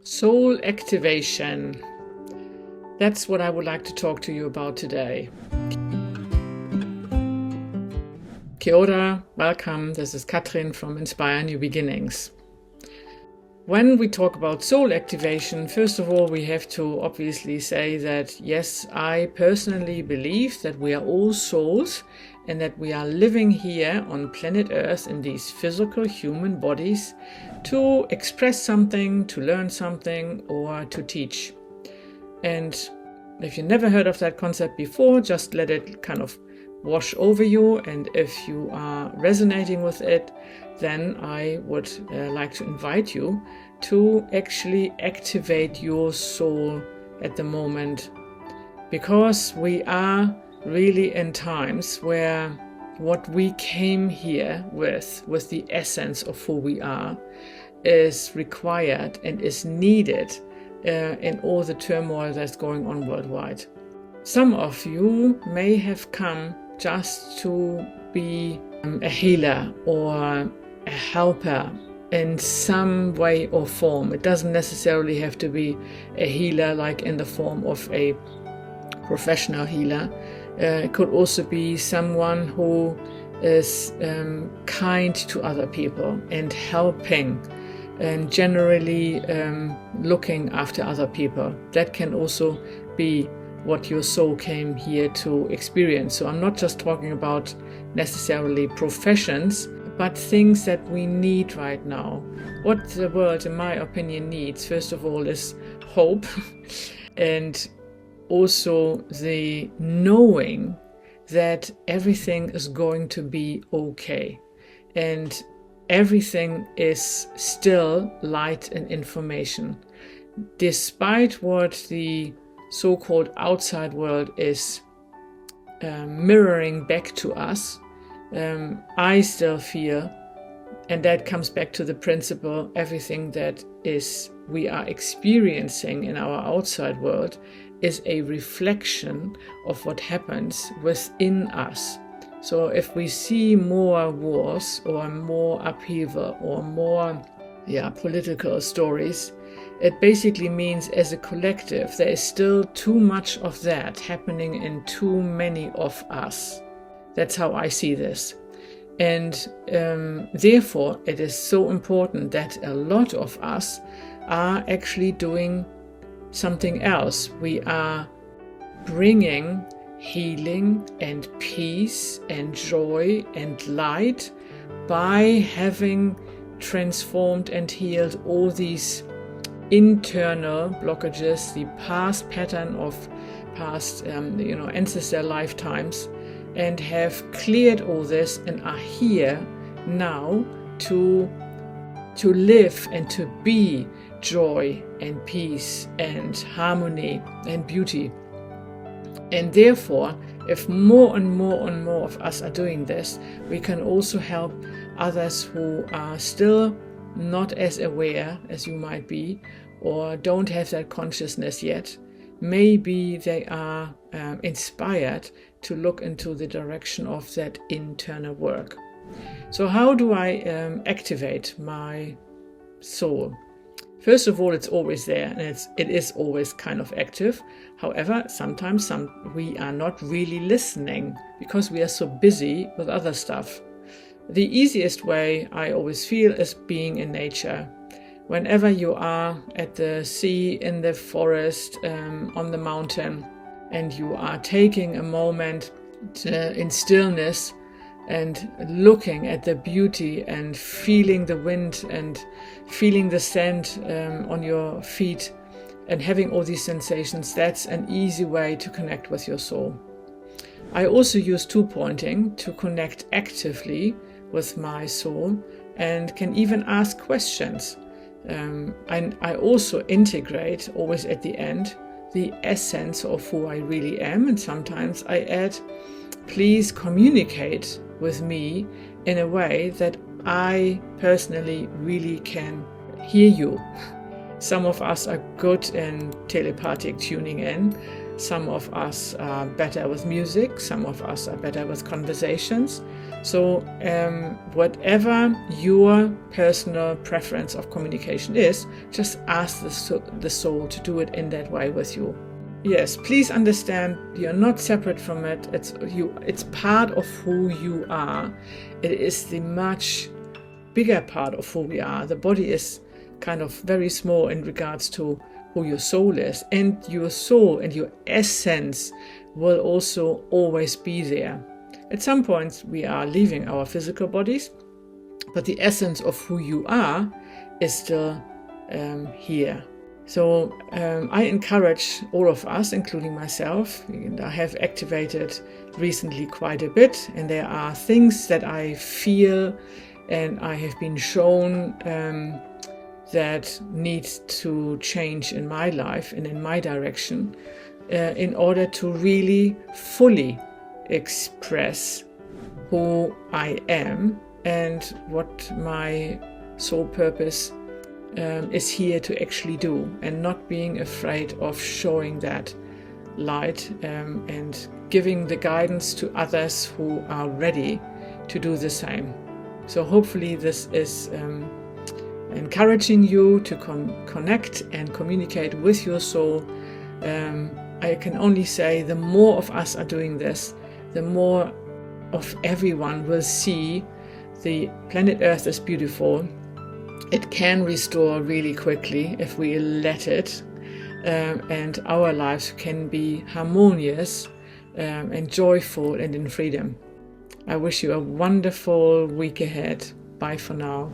Soul activation. That's what I would like to talk to you about today. Kia ora, welcome. This is Katrin from Inspire New Beginnings. When we talk about soul activation, first of all, we have to obviously say that yes, I personally believe that we are all souls and that we are living here on planet Earth in these physical human bodies to express something, to learn something, or to teach. And if you never heard of that concept before, just let it kind of wash over you. And if you are resonating with it, then I would like to invite you to actually activate your soul at the moment. Because we are really in times where what we came here with the essence of who we are, is required and is needed in all the turmoil that's going on worldwide. Some of you may have come just to be a healer or a helper in some way or form. It doesn't necessarily have to be a healer like in the form of a professional healer. It could also be someone who is kind to other people and helping and generally looking after other people. That can also be what your soul came here to experience. So I'm not just talking about necessarily professions, but things that we need right now. What the world, in my opinion, needs, first of all, is hope and also the knowing that everything is going to be okay. And everything is still light and information. Despite what the so-called outside world is mirroring back to us, I still feel, and that comes back to the principle, everything that is we are experiencing in our outside world is a reflection of what happens within us. So if we see more wars or more upheaval or more political stories, it basically means as a collective there is still too much of that happening in too many of us. That's how I see this. And therefore it is so important that a lot of us are actually doing something else. We are bringing healing and peace and joy and light by having transformed and healed all these internal blockages, the past pattern of past ancestor lifetimes, and have cleared all this and are here now to live and to be joy and peace and harmony and beauty. And therefore, if more and more and more of us are doing this, we can also help others who are still not as aware as you might be, or don't have that consciousness yet. Maybe they are inspired to look into the direction of that internal work. So how do I activate my soul? First of all, it's always there, and it is always kind of active. However, sometimes we are not really listening because we are so busy with other stuff. The easiest way, I always feel, is being in nature. Whenever you are at the sea, in the forest, on the mountain, and you are taking a moment in stillness and looking at the beauty and feeling the wind and feeling the sand on your feet and having all these sensations, that's an easy way to connect with your soul. I also use two-pointing to connect actively with my soul and can even ask questions. And I also integrate, always at the end, the essence of who I really am, and sometimes I add, please communicate with me in a way that I personally really can hear you. Some of us are good in telepathic tuning in. Some of us are better with music. Some of us are better with conversations. So whatever your personal preference of communication is, just ask the soul to do it in that way with you. Yes, please understand you're not separate from it. It's part of who you are. It is the much bigger part of who we are. The body is kind of very small in regards to who your soul is, and your soul and your essence will also always be there. At some point we are leaving our physical bodies, but the essence of who you are is still here. So I encourage all of us, including myself, and I have activated recently quite a bit, and there are things that I feel and I have been shown that need to change in my life and in my direction in order to really fully express who I am and what my soul purpose is here to actually do, and not being afraid of showing that light and giving the guidance to others who are ready to do the same. So hopefully this is encouraging you to connect and communicate with your soul. I can only say the more of us are doing this, the more of everyone will see the planet Earth is beautiful. It can restore really quickly if we let it, and our lives can be harmonious and joyful and in freedom. I wish you a wonderful week ahead. Bye for now.